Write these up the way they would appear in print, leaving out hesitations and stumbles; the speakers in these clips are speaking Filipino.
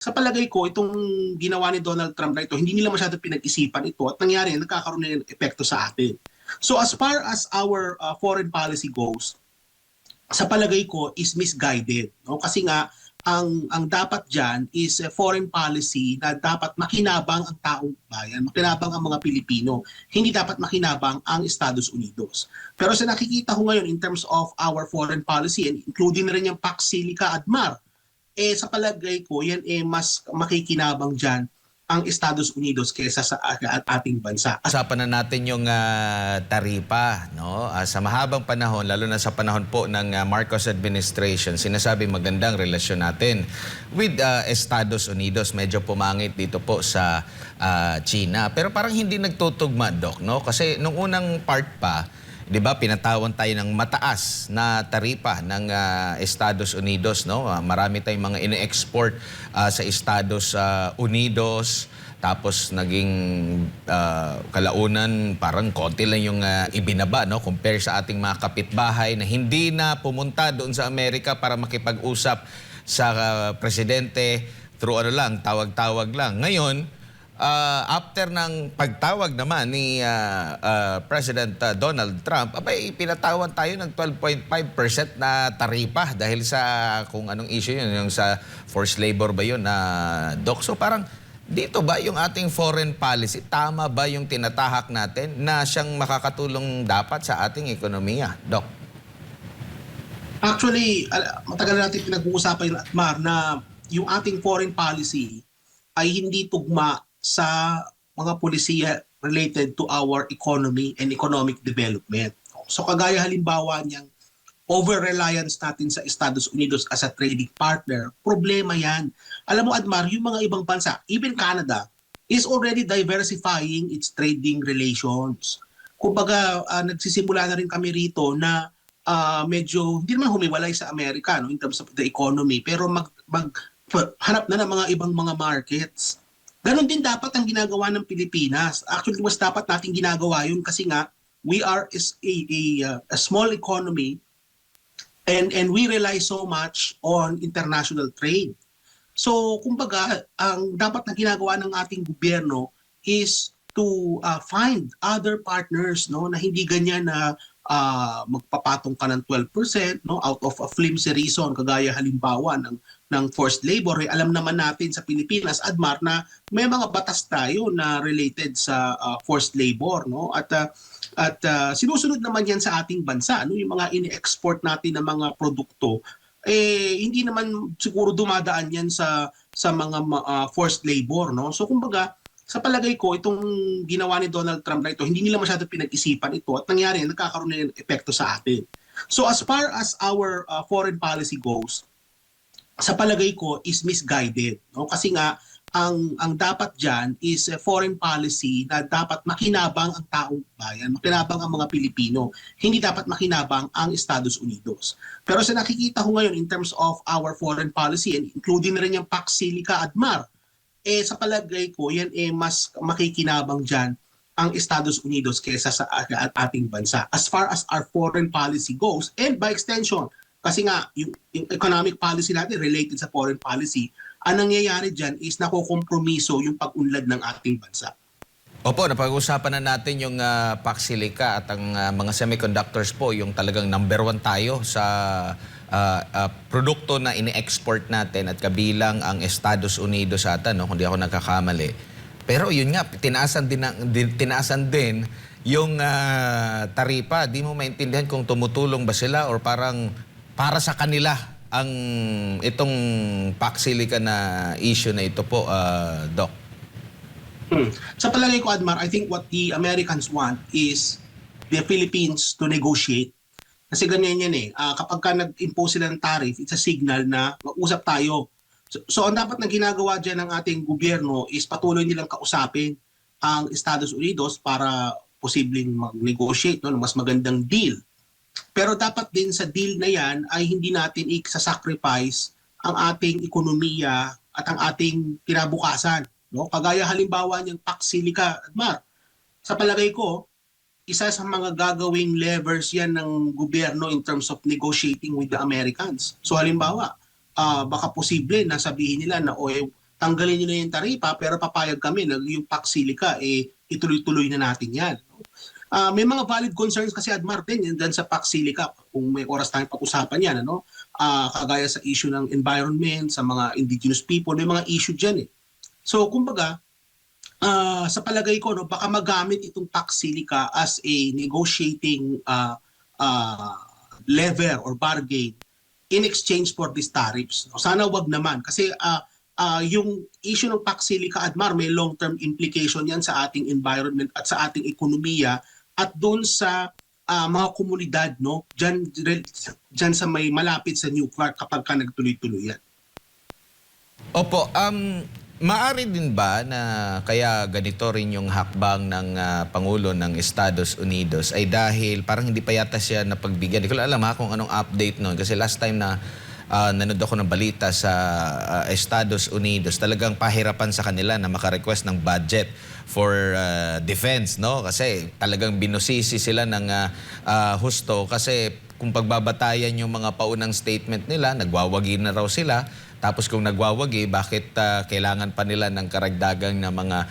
Sa palagay ko, itong ginawa ni Donald Trump na ito, hindi nila masyado pinag-isipan ito at nangyari, nagkakaroon na ng epekto sa atin. So as far as our foreign policy goes, sa palagay ko is misguided. No? Kasi nga, ang dapat dyan is a foreign policy na dapat makinabang ang taong bayan, makinabang ang mga Pilipino. Hindi dapat makinabang ang Estados Unidos. Pero sa nakikita ko ngayon in terms of our foreign policy, and including na rin yung Pax Silica Admar, sa palagay ko, yan mas makikinabang dyan ang Estados Unidos kaysa sa ating bansa. Usapan na natin yung taripa, no? Sa mahabang panahon, lalo na sa panahon po ng Marcos administration, sinasabi magandang relasyon natin with Estados Unidos. Medyo pumangit dito po sa China. Pero parang hindi nagtutugma, Doc, no? Kasi nung unang part pa, 'di ba, pinatawan tayo ng mataas na taripa ng Estados Unidos, no? Marami tayong mga ine-export sa Estados Unidos. Tapos naging kalaunan parang konti lang yung ibinaba, no? Compare sa ating mga kapitbahay na hindi na pumunta doon sa Amerika para makipag-usap sa presidente through ano lang, tawag-tawag lang. Ngayon, after ng pagtawag naman ni President Donald Trump, abay pinatawan tayo ng 12.5% na taripa dahil sa kung anong issue yun, yung sa forced labor ba yun, Doc? So parang dito ba yung ating foreign policy, tama ba yung tinatahak natin na siyang makakatulong dapat sa ating ekonomiya, Doc? Actually, matagal natin pinag-uusapan yung Atmar na yung ating foreign policy ay hindi tugma sa mga polisiya related to our economy and economic development. So kagaya halimbawa niyang over-reliance natin sa Estados Unidos as a trading partner, problema yan. Alam mo, Admar, yung mga ibang bansa, even Canada, is already diversifying its trading relations. Kumbaga, nagsisimula na rin kami rito na medyo, hindi naman humiwalay sa Amerika, no, in terms of the economy, pero hanap na ng mga ibang mga markets. Ganon din dapat ang ginagawa ng Pilipinas. Actually, mas dapat natin ginagawa yun kasi nga, we are a small economy and we rely so much on international trade. So, kumbaga, ang dapat na ginagawa ng ating gobyerno is to find other partners, no, na hindi ganyan na magpapatong ka ng 12%, no, out of a flimsy reason, kagaya halimbawa ng forced labor. Alam naman natin sa Pilipinas, Admar, na may mga batas tayo na related sa forced labor, no, at sinusunod naman yan sa ating bansa, no, yung mga ini-export natin ng mga produkto, hindi naman siguro dumadaan yan sa mga forced labor, no. So kumbaga, sa palagay ko, itong ginawa ni Donald Trump na ito, hindi nila masyado pinag-isipan ito at nangyari, nagkakaroon na ng epekto sa atin. So as far as our foreign policy goes, sa palagay ko is misguided. No? Kasi nga, ang dapat dyan is a foreign policy na dapat makinabang ang taong bayan, makinabang ang mga Pilipino. Hindi dapat makinabang ang Estados Unidos. Pero sa nakikita ko ngayon in terms of our foreign policy, and including na rin yung Pax Silica Admar, sa palagay ko, yan mas makikinabang dyan ang Estados Unidos kaysa sa ating bansa. As far as our foreign policy goes, and by extension, kasi nga, yung economic policy natin related sa foreign policy, ang nangyayari dyan is nakokompromiso yung pag-unlad ng ating bansa. Opo, napag-usapan na natin yung Pax Silica at ang mga semiconductors po, yung talagang number 1 tayo sa produkto na ini-export natin at kabilang ang Estados Unidos ata, no, kung di ako nagkakamali. Pero yun nga, tinaasan din yung taripa. Di mo maintindihan kung tumutulong ba sila or parang para sa kanila ang itong Pax Silica na issue na ito po, Doc. Sa palagay ko, Admar, I think what the Americans want is the Philippines to negotiate. Kasi ganyan yan eh. Kapag ka nag-impose sila ng tariff, it's a signal na mag-usap tayo. So ang dapat na ginagawa dyan ng ating gobyerno is patuloy nilang kausapin ang Estados Unidos para posibleng mag-negotiate, no, ng mas magandang deal. Pero dapat din sa deal na yan ay hindi natin i-sacrifice ang ating ekonomiya at ang ating kinabukasan. No? Kagaya halimbawa niyang Pax Silica, Admar. Sa palagay ko, isa sa mga gagawing levers yan ng gobyerno in terms of negotiating with the Americans. So halimbawa, baka posible na sabihin nila na tanggalin niyo na yung taripa pero papayag kami na yung Pax Silica ituloy-tuloy na natin yan. May mga valid concerns kasi Admar din yan dyan sa Pax Silica kung may oras tayong pag-usapan yan. Kagaya sa issue ng environment, sa mga indigenous people, may mga issue dyan eh. So kumbaga, sa palagay ko, baka magamit itong Pax Silica as a negotiating lever or bargain in exchange for these tariffs. Sana wag naman kasi yung issue ng Pax Silica, Admar, may long-term implication yan sa ating environment at sa ating ekonomiya at doon sa mga komunidad dyan sa may malapit sa nuclear kapag ka nagtuloy-tuloy yan. Opo, maaari din ba na kaya ganito rin yung hakbang ng Pangulo ng Estados Unidos ay dahil parang hindi pa yata siya napagbigyan. Hindi ko alam kung anong update noon kasi last time na nanood ako ng balita sa Estados Unidos, talagang pahirapan sa kanila na makarequest ng budget for defense, no? Kasi talagang binusisi sila ng husto kasi kung pagbabatayan yung mga paunang statement nila, nagwawagi na raw sila. Tapos kung nagwawagi, bakit kailangan pa nila ng karagdagang na mga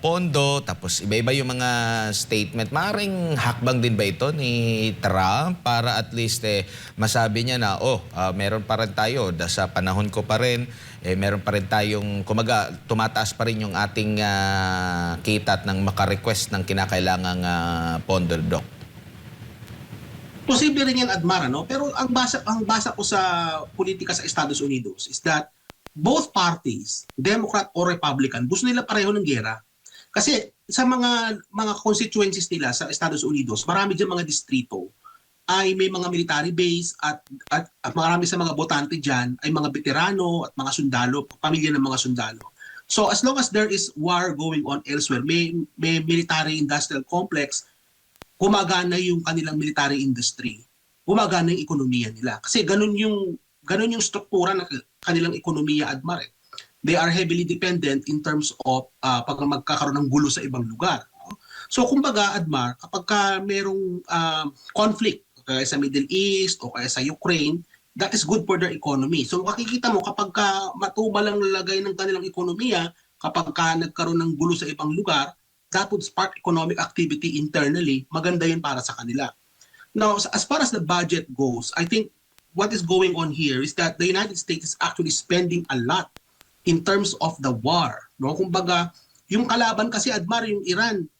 pondo? Tapos iba-iba yung mga statement. Maaring hakbang din ba ito ni Trump para at least masabi niya na, meron pa rin tayo, sa panahon ko pa rin, meron pa rin tayong, kumaga, tumataas pa rin yung ating kita at ng makarequest ng kinakailangang pondo, Doc. Posible rin yan, Admar, pero ang basa ko sa politika sa Estados Unidos is that both parties, Democrat or Republican, gusto nila pareho ng gera. Kasi sa mga constituencies nila sa Estados Unidos, marami dyan mga distrito ay may mga military base at marami sa mga botante dyan ay mga veterano at mga sundalo, pamilya ng mga sundalo. So as long as there is war going on elsewhere, may military industrial complex, gumagana yung kanilang military industry, gumagana yung ekonomiya nila. Kasi ganun yung struktura ng kanilang ekonomiya, Admar. They are heavily dependent in terms of pag magkakaroon ng gulo sa ibang lugar. So kumbaga, Admar, kapag merong conflict, kaya sa Middle East o kaya sa Ukraine, that is good for their economy. So makikita mo, kapag matumal ang lalagay ng kanilang ekonomiya, kapag nagkaroon ng gulo sa ibang lugar, that would spark economic activity internally. Maganda yun para sa kanila. Now, as far as the budget goes, I think what is going on here is that the United States is actually spending a lot in terms of the war. Kumbaga, yung kalaban kasi, Admar, yung Iran,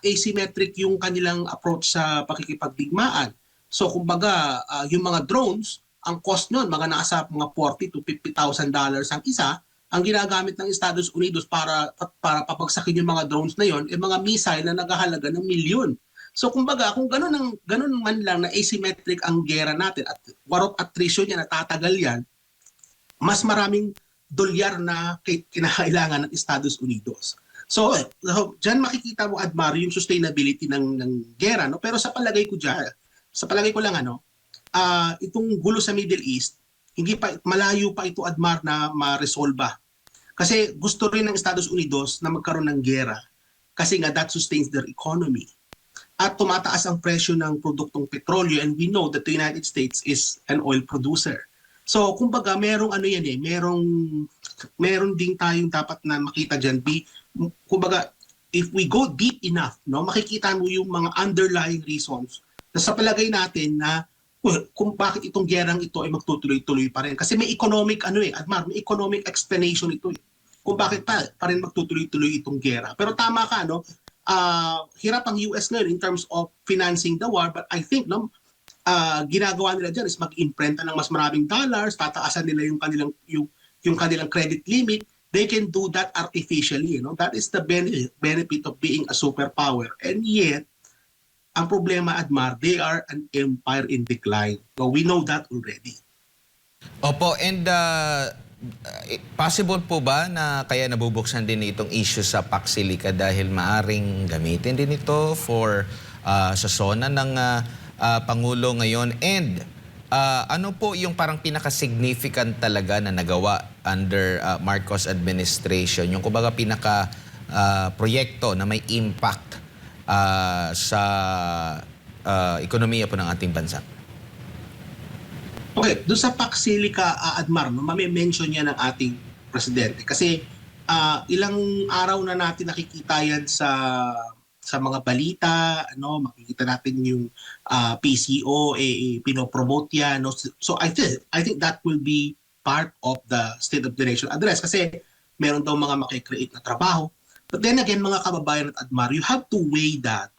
asymmetric yung kanilang approach sa pakikipagdigmaan. So, kumbaga, yung mga drones, ang cost nun, mga nasa mga $40,000 to $50,000 ang isa. Ang ginagamit ng Estados Unidos para papagsakin yung mga drones na yon, mga missile na naghahalaga ng milyon. So kumbaga, kung ganun man lang na asymmetric ang gera natin at war of attrition yan, natatagal yan, mas maraming dolyar na kinakailangan ng Estados Unidos. So dyan makikita mo, Admar, yung sustainability ng gera. Pero sa palagay ko lang, itong gulo sa Middle East, malayo pa ito, Admar, na ma-resolba. Kasi gusto rin ng Estados Unidos na magkaroon ng gera kasi nga that sustains their economy. At tumataas ang presyo ng produktong petrolyo and we know that the United States is an oil producer. So kumbaga meron ding tayong dapat na makita diyan. Kumbaga if we go deep enough, makikita mo yung mga underlying reasons na sa palagay natin na kung bakit itong gerang ito ay magtutuloy-tuloy pa rin. Kasi may economic, Admar, may economic explanation ito. Kung bakit pa rin magtutuloy-tuloy itong gera. Pero tama ka, hirap ang US ngayon in terms of financing the war, but I think, ginagawa nila dyan is mag-imprenta ng mas maraming dollars, tataasan nila yung kanilang credit limit. They can do that artificially. That is the benefit of being a superpower. And yet, ang problema, Admar, they are an empire in decline. So we know that already. Opo, and possible po ba na kaya nabubuksan din itong issue sa Pax Silica dahil maaring gamitin din ito for sa sona ng Pangulo ngayon? And ano po yung parang pinaka-significant talaga na nagawa under Marcos administration? Yung kumbaga pinaka-proyekto na may impact sa ekonomiya po ng ating bansa? Okay, doon sa Pax Silica, Admar, mame-mention niya ng ating presidente. Kasi ilang araw na natin nakikita yan sa mga balita, ano, makikita natin yung PCO pinopromote yan, no? So I think that will be part of the State of the Nation address kasi meron daw mga makikreate na trabaho. But then again, mga kababayan at Admar, you have to weigh that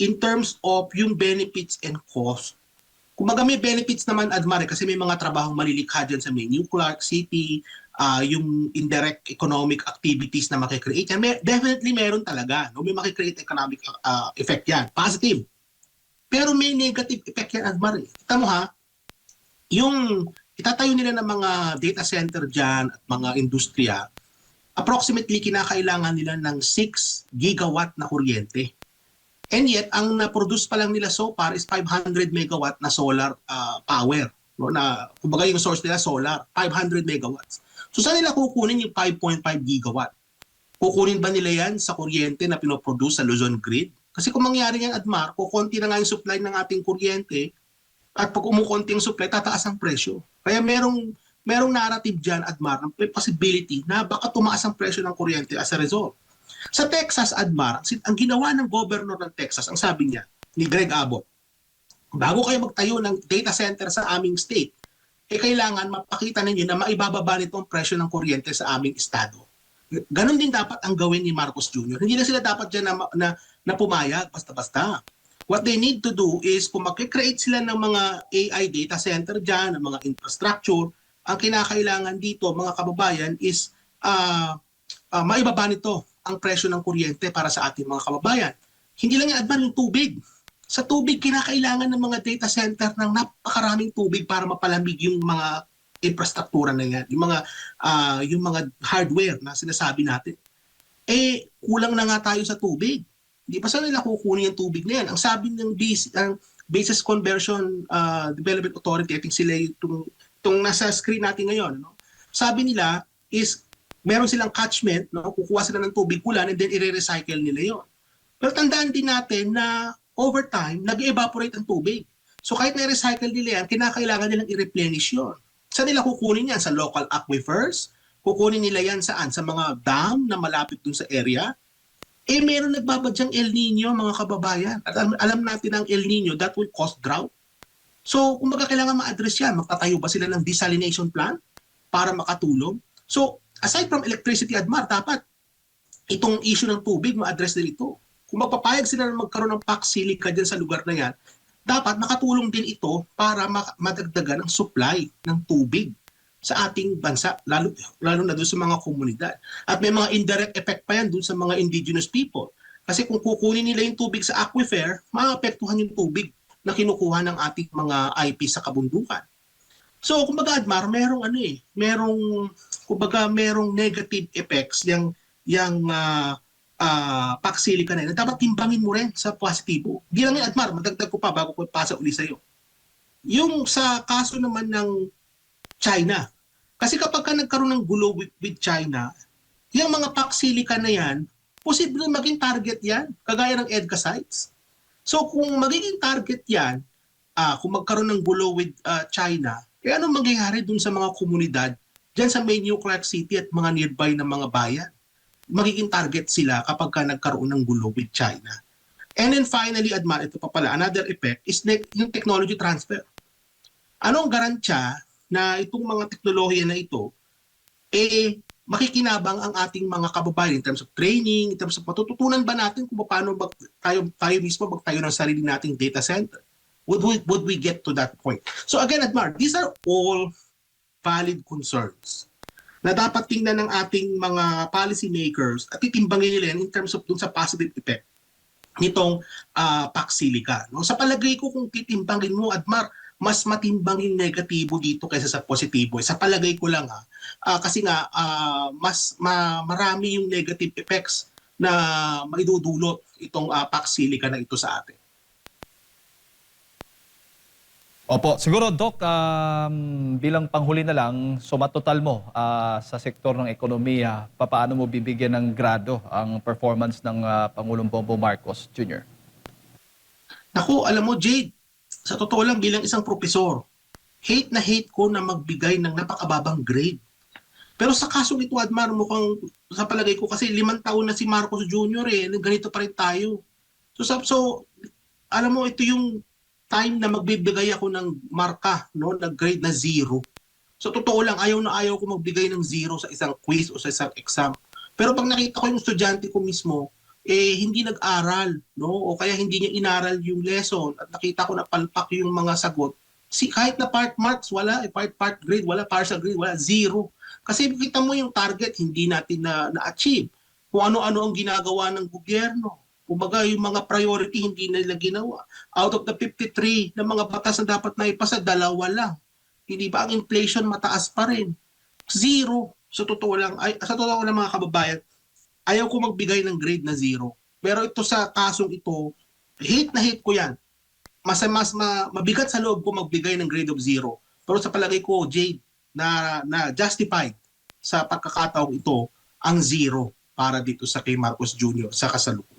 in terms of yung benefits and cost. Kumbaga may benefits naman, Admar, kasi may mga trabahong malilikha dyan sa may New Clark City, yung indirect economic activities na makikreate yan. Definitely meron talaga. No? May makikreate economic effect yan. Positive. Pero may negative effect yan, Admar. Kita mo ha, yung itatayo nila ng mga data center dyan at mga industriya, approximately kinakailangan nila ng 6 gigawatt na kuryente. And yet, ang na-produce pa lang nila so far is 500 megawatt na solar power. No? Na, kumbaga yung source nila solar, 500 megawatts. So saan nila kukunin yung 5.5 gigawatt? Kukunin ba nila yan sa kuryente na pinoproduce sa Luzon Grid? Kasi kung mangyari yan, Admar, kukunti na nga yung supply ng ating kuryente at pag umukunti yung supply, tataas ang presyo. Kaya merong narrative dyan, Admar, ng possibility na baka tumaas ang presyo ng kuryente as a result. Sa Texas, Admar, ang ginawa ng governor ng Texas, ang sabi niya, ni Greg Abbott, bago kayo magtayo ng data center sa aming state, kailangan mapakita ninyo na maibababa nito ang presyo ng kuryente sa aming estado. Ganon din dapat ang gawin ni Marcos Jr. Hindi na sila dapat dyan na pumayag basta-basta. What they need to do is kung mag-create sila ng mga AI data center dyan, ng mga infrastructure, ang kinakailangan dito, mga kababayan, is maibaba nito ang presyo ng kuryente para sa ating mga kababayan. Hindi lang yan, Adman, yung tubig. Sa tubig, kinakailangan ng mga data center ng napakaraming tubig para mapalamig yung mga infrastruktura na yan, yung mga hardware na sinasabi natin. Kulang na nga tayo sa tubig. Hindi pa saan nila kukunin yung tubig na yan. Ang sabi ng Basis Conversion Development Authority, I think sila itong nasa screen natin ngayon, no? Sabi nila is meron silang catchment, no? Kukuha sila ng tubig ulan and then i-recycle nila yon. Pero tandaan din natin na over time, nag-evaporate ang tubig. So kahit na-recycle nila yan, kinakailangan nilang i-replenish yun. Saan nila kukunin yan? Sa local aquifers? Kukunin nila yan saan? Sa mga dam na malapit dun sa area? Meron nagbabadyang El Nino, mga kababayan. At alam natin ang El Nino, that will cause drought. So kung kailangan ma-address yan, magtatayo ba sila ng desalination plant para makatulong? So aside from electricity, Admar, dapat itong issue ng tubig ma-address din ito. Kung magpapayag sila na magkaroon ng PAC silica dyan sa lugar na yan, dapat makatulong din ito para madagdagan ang supply ng tubig sa ating bansa, lalo na doon sa mga komunidad. At may mga indirect effect pa yan doon sa mga indigenous people. Kasi kung kukunin nila yung tubig sa aquifer, maapektuhan yung tubig na kinukuha ng ating mga IP sa kabundukan. So, kumbaga, Admar, merong negative effects yung PAC silica na yun. Dapat timbangin mo rin sa positibo. Di lang yan, Admar, madagdag ko pa bago ko pasa uli sa'yo. Yung sa kaso naman ng China, kasi kapag ka nagkaroon ng gulo with China, yung mga PAC silica na yan, posible maging target yan, kagaya ng EDCA sites. So kung magiging target yan, kung magkaroon ng gulo with China, anong mangyayari dun sa mga komunidad dyan sa may New Clark City at mga nearby na mga bayan? Magiging target sila kapag ka nagkaroon ng gulo with China. And then finally, Admar, ito pa pala, another effect is yung technology transfer. Anong garantiya na itong mga teknolohiya na ito, makikinabang ang ating mga kababayan in terms of training, in terms of matututunan ba natin kung paano tayo mismo magtayo ng sarili nating data center? Would we get to that point? So again, Admar, these are all valid concerns na dapat tingnan ng ating mga policy makers at titimbangin nila in terms of dun sa positive effect nitong PAC silica. No? Sa palagay ko, kung titimbangin mo, Admar, mas matimbang yung negatibo dito kaysa sa positibo. Sa palagay ko lang kasi nga marami yung negative effects na maidudulot itong PAC silica na ito sa atin. Opo, siguro Doc, bilang panghuli na lang, sumatotal mo sa sektor ng ekonomiya, paano mo bibigyan ng grado ang performance ng Pangulong Bongbong Marcos Jr.? Naku, alam mo Jade, sa totoo lang bilang isang propesor, hate na hate ko na magbigay ng napakababang grade. Pero sa kasong ito, Admar, mukhang sa palagay ko kasi 5 taon na si Marcos Jr. Ganito pa rin tayo. So alam mo, ito yung time na magbibigay ako ng marka, no, na grade na 0. So totoo lang, ayaw na ayaw ko magbigay ng 0 sa isang quiz o sa isang exam. Pero pag nakita ko yung estudyante ko mismo, hindi nag-aral, no? O kaya hindi niya inaral yung lesson at nakita ko na palpak yung mga sagot, kahit na part marks, wala, part grade, wala, partial grade, wala, 0. Kasi kita mo yung target, hindi natin na-achieve. Kung ano-ano ang ginagawa ng gobyerno. Kumbaga, yung mga priority, hindi nila ginawa. Out of the 53 na mga batas na dapat na ipasa, 2 lang. Hindi ba ang inflation mataas pa rin? 0. Sa totoo lang mga kababayan, ayaw ko magbigay ng grade na 0. Pero ito sa kasong ito, hate na hate ko yan. Mabigat sa loob ko magbigay ng grade of 0. Pero sa palagay ko, Jade, na justified sa pagkakataong ito ang 0 para dito sa kay Marcos Jr. sa kasalukuyan.